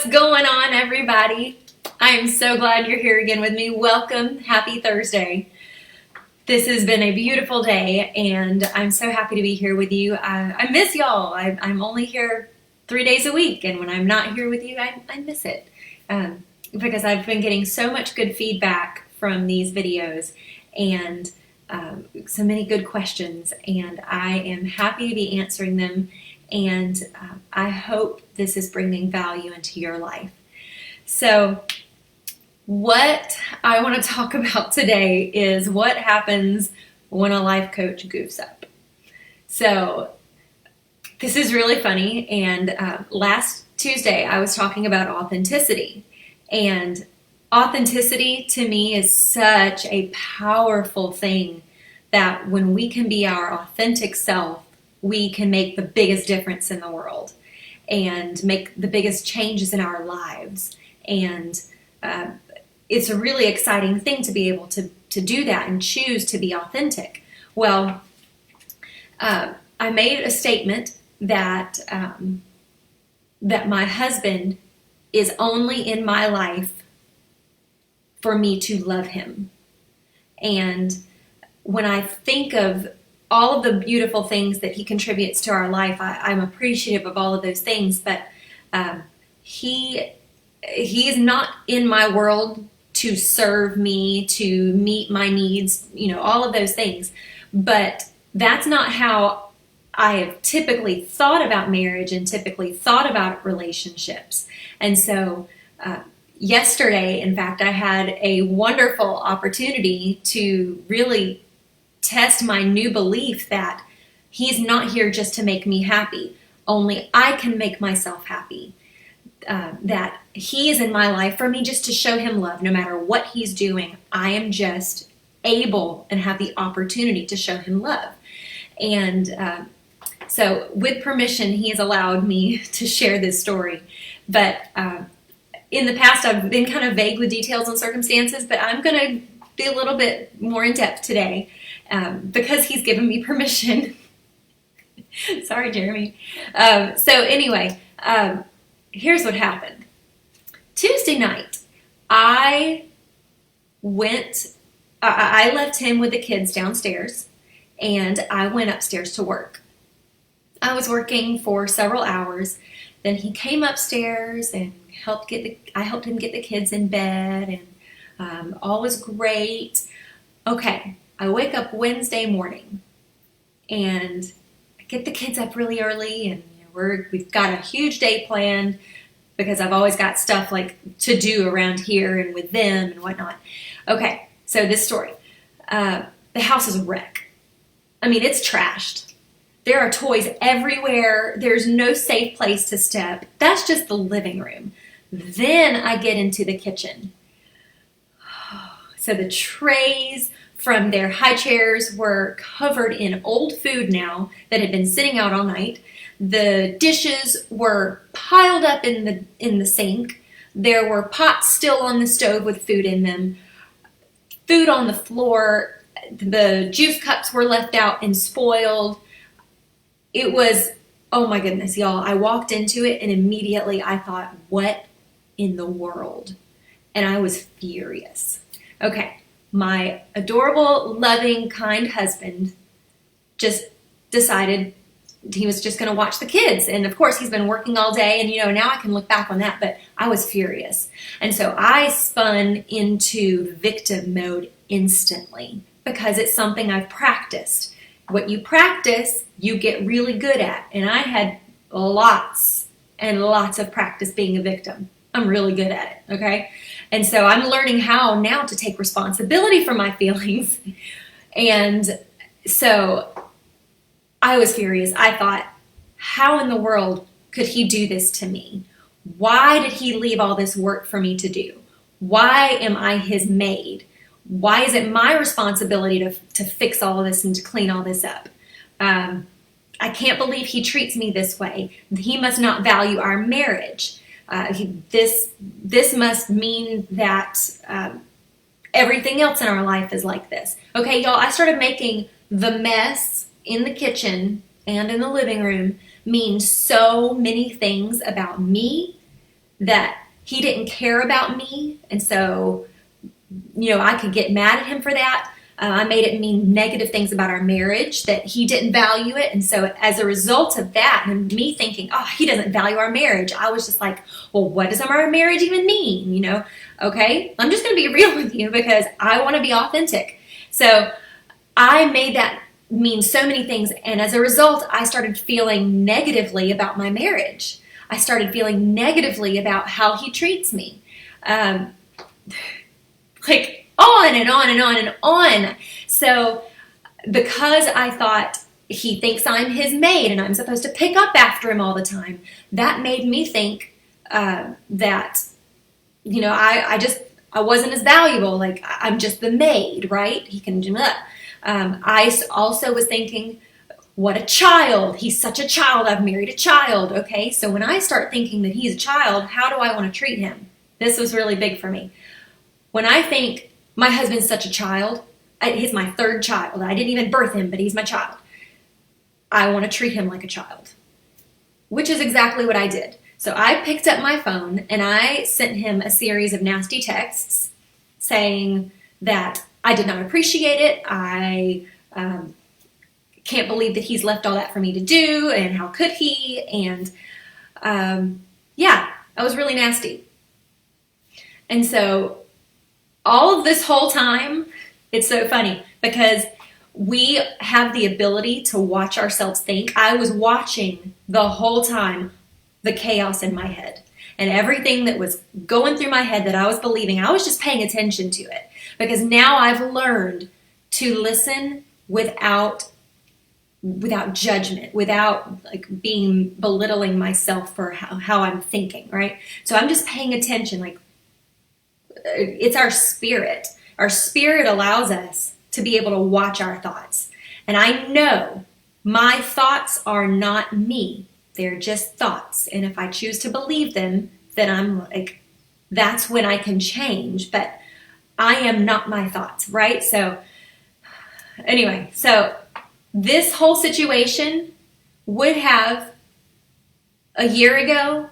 What's going on, everybody? I am so glad you're here again with me. Welcome. Happy Thursday. This has been a beautiful day, and I'm so happy to be here with you. I miss y'all. I'm only here 3 days a week, and when I'm not here with you, I miss it because I've been getting so much good feedback from these videos and so many good questions, and I am happy to be answering them, and I hope this is bringing value into your life. So what I want to talk about today is what happens when a life coach goofs up. So this is really funny, and last Tuesday I was talking about authenticity, and authenticity to me is such a powerful thing that when we can be our authentic self, we can make the biggest difference in the world and make the biggest changes in our lives. And it's a really exciting thing to be able to do that and choose to be authentic. Well, I made a statement that that my husband is only in my life for me to love him. And when I think of all of the beautiful things that he contributes to our life, I'm appreciative of all of those things, but he is not in my world to serve me, to meet my needs, all of those things. But that's not how I have typically thought about marriage and typically thought about relationships. And so yesterday, in fact, I had a wonderful opportunity to really test my new belief that he's not here just to make me happy. Only I can make myself happy. That he is in my life for me just to show him love. No matter what he's doing, I am just able and have the opportunity to show him love. And so with permission, he has allowed me to share this story. But in the past, I've been kind of vague with details and circumstances, but I'm going to be a little bit more in depth today because he's given me permission. Sorry, Jeremy. So anyway, here's what happened. Tuesday night, I left him with the kids downstairs, and I went upstairs to work. I was working for several hours. Then he came upstairs and I helped him get the kids in bed, and all was great. Okay, I wake up Wednesday morning, and I get the kids up really early, and we've got a huge day planned because I've always got stuff like to do around here and with them and whatnot. Okay, so this story. The house is a wreck. I mean, it's trashed. There are toys everywhere. There's no safe place to step. That's just the living room. Then I get into the kitchen. So the trays from their high chairs were covered in old food now that had been sitting out all night. The dishes were piled up in the sink. There were pots still on the stove with food in them. Food on the floor. The juice cups were left out and spoiled. It was, oh my goodness, y'all. I walked into it and immediately I thought, what in the world? And I was furious. Okay, my adorable, loving, kind husband just decided he was just going to watch the kids. And of course, he's been working all day, and now I can look back on that, but I was furious. And so I spun into victim mode instantly because it's something I've practiced. What you practice, you get really good at. And I had lots and lots of practice being a victim. I'm really good at it, okay? And so I'm learning how now to take responsibility for my feelings. And so I was furious. I thought, how in the world could he do this to me? Why did he leave all this work for me to do? Why am I his maid? Why is it my responsibility to fix all of this and to clean all this up? I can't believe he treats me this way. He must not value our marriage. This must mean that everything else in our life is like this. Okay, y'all, I started making the mess in the kitchen and in the living room mean so many things about me that he didn't care about me. And so, I could get mad at him for that. I made it mean negative things about our marriage, that he didn't value it. And so as a result of that, and me thinking, oh, he doesn't value our marriage, I was just like, well, what does our marriage even mean? Okay, I'm just going to be real with you because I want to be authentic. So I made that mean so many things. And as a result, I started feeling negatively about my marriage. I started feeling negatively about how he treats me. Like on and on and on and on. So because I thought he thinks I'm his maid and I'm supposed to pick up after him all the time, that made me think that, I wasn't as valuable. Like I'm just the maid, right? He can do that. I also was thinking, what a child. He's such a child. I've married a child. Okay. So when I start thinking that he's a child, how do I want to treat him? This was really big for me. When I think my husband's such a child, he's my third child. I didn't even birth him, but he's my child. I want to treat him like a child, which is exactly what I did. So I picked up my phone and I sent him a series of nasty texts saying that I did not appreciate it. I can't believe that he's left all that for me to do, and how could he? And I was really nasty. And so all of this whole time, it's so funny because we have the ability to watch ourselves think. I was watching the whole time the chaos in my head and everything that was going through my head that I was believing. I was just paying attention to it because now I've learned to listen without judgment, without like being belittling myself for how I'm thinking, right? So I'm just paying attention. Like, it's our spirit. Our spirit allows us to be able to watch our thoughts. And I know my thoughts are not me. They're just thoughts. And if I choose to believe them, then I'm like, that's when I can change. But I am not my thoughts, right? So anyway, so this whole situation would have a year ago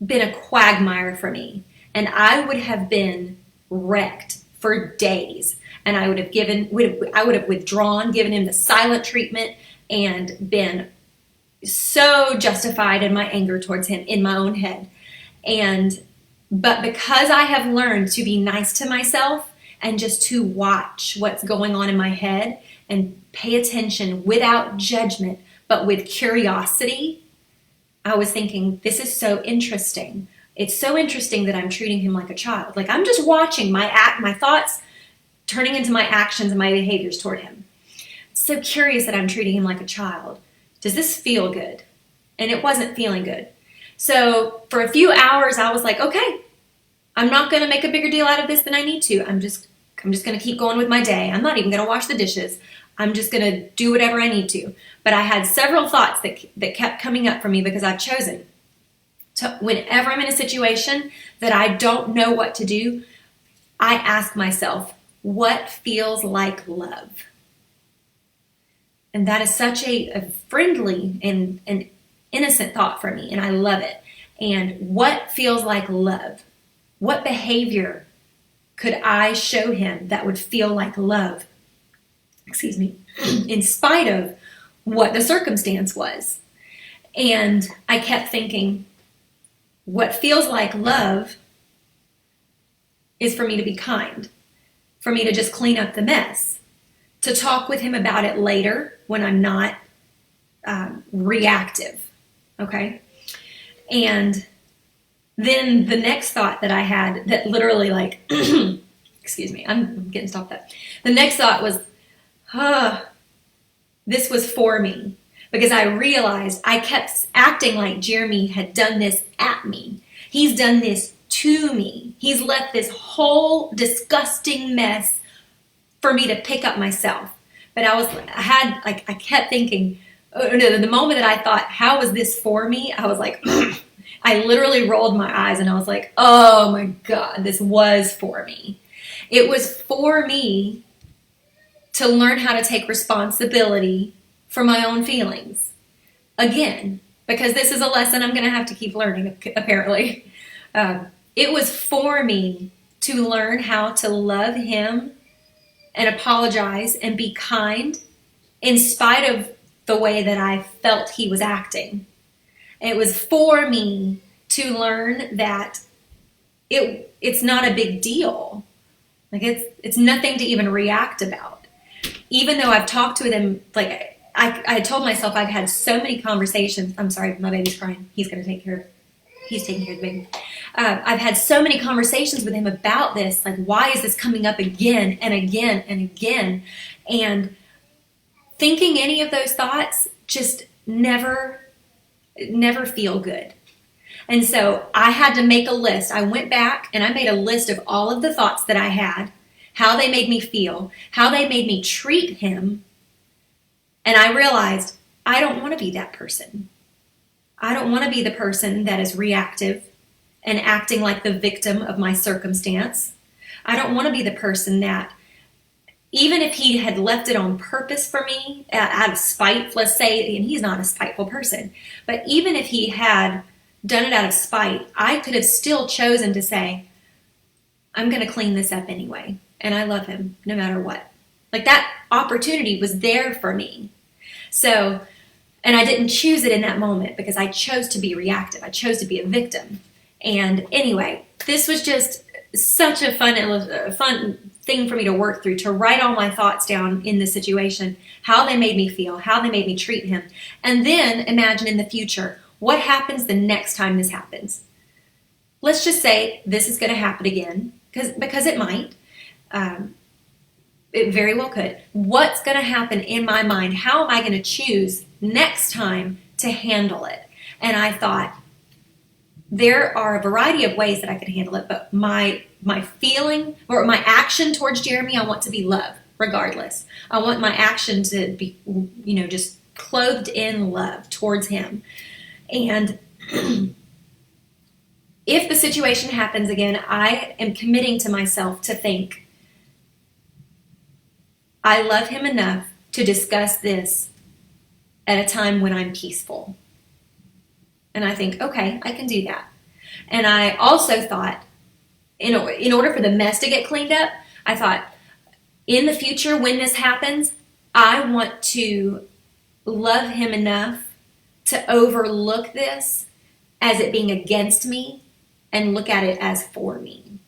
been a quagmire for me. And I would have been wrecked for days. And I would have withdrawn, given him the silent treatment, and been so justified in my anger towards him in my own head. But because I have learned to be nice to myself and just to watch what's going on in my head and pay attention without judgment, but with curiosity, I was thinking, this is so interesting. It's so interesting that I'm treating him like a child. Like I'm just watching my thoughts turning into my actions and my behaviors toward him. So curious that I'm treating him like a child. Does this feel good? And it wasn't feeling good. So for a few hours, I was like, okay, I'm not going to make a bigger deal out of this than I need to. I'm just going to keep going with my day. I'm not even going to wash the dishes. I'm just going to do whatever I need to. But I had several thoughts that kept coming up for me because I've chosen to, whenever I'm in a situation that I don't know what to do, I ask myself, what feels like love? And that is such a friendly and an innocent thought for me, and I love it. And what feels like love? What behavior could I show him that would feel like love? Excuse me, in spite of what the circumstance was. And I kept thinking, what feels like love is for me to be kind, for me to just clean up the mess, to talk with him about it later when I'm not reactive, okay? And then the next thought that I had that literally like, excuse me, I'm getting stopped up. The next thought was, this was for me. Because I realized I kept acting like Jeremy had done this at me. He's done this to me. He's left this whole disgusting mess for me to pick up myself. But I kept thinking, oh no, the moment that I thought, how was this for me? I was like, I literally rolled my eyes and I was like, oh my God, this was for me. It was for me to learn how to take responsibility for my own feelings. Again, because this is a lesson I'm going to have to keep learning, apparently. It was for me to learn how to love him and apologize and be kind in spite of the way that I felt he was acting. It was for me to learn that it's not a big deal. Like it's nothing to even react about. Even though I've talked to them, like I told myself I've had so many conversations. I'm sorry, my baby's crying. He's taking care of the baby. I've had so many conversations with him about this. Like, why is this coming up again and again and again? And thinking any of those thoughts just never feel good. And so I had to make a list. I went back and I made a list of all of the thoughts that I had, how they made me feel, how they made me treat him. And I realized I don't want to be that person. I don't want to be the person that is reactive and acting like the victim of my circumstance. I don't want to be the person that, even if he had left it on purpose for me, out of spite, let's say, and he's not a spiteful person, but even if he had done it out of spite, I could have still chosen to say, I'm going to clean this up anyway, and I love him no matter what. Like, that opportunity was there for me. So, and I didn't choose it in that moment because I chose to be reactive. I chose to be a victim. And anyway, this was just such a fun thing for me to work through, to write all my thoughts down in this situation, how they made me feel, how they made me treat him. And then imagine in the future, what happens the next time this happens? Let's just say this is going to happen again, because it might. It very well could. What's going to happen in my mind? How am I going to choose next time to handle it? And I thought, there are a variety of ways that I could handle it, but my feeling or my action towards Jeremy, I want to be love, regardless. I want my action to be, just clothed in love towards him. And if the situation happens again, I am committing to myself to think, I love him enough to discuss this at a time when I'm peaceful. And I think, okay, I can do that. And I also thought, in order for the mess to get cleaned up, I thought, in the future when this happens, I want to love him enough to overlook this as it being against me and look at it as for me.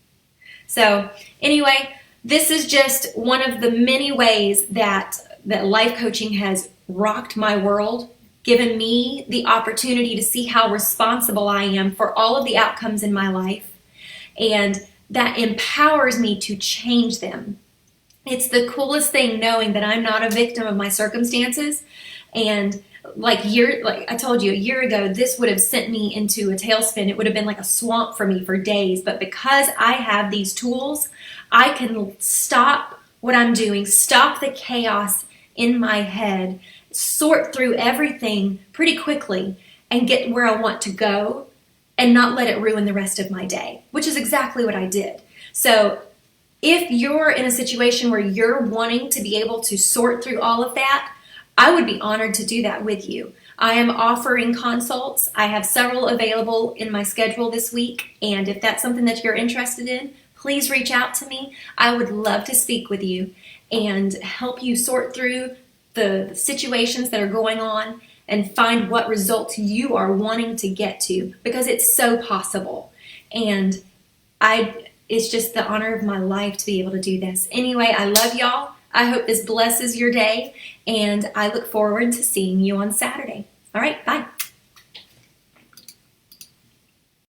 So anyway, this is just one of the many ways that life coaching has rocked my world, given me the opportunity to see how responsible I am for all of the outcomes in my life, and that empowers me to change them. It's the coolest thing knowing that I'm not a victim of my circumstances. And like I told you, a year ago, this would have sent me into a tailspin. It would have been like a swamp for me for days. But because I have these tools, I can stop what I'm doing, stop the chaos in my head, sort through everything pretty quickly and get where I want to go and not let it ruin the rest of my day, which is exactly what I did. So if you're in a situation where you're wanting to be able to sort through all of that, I would be honored to do that with you. I am offering consults. I have several available in my schedule this week, and if that's something that you're interested in, please reach out to me. I would love to speak with you and help you sort through the situations that are going on and find what results you are wanting to get to, because it's so possible. And it's just the honor of my life to be able to do this. Anyway, I love y'all. I hope this blesses your day, and I look forward to seeing you on Saturday. All right, bye.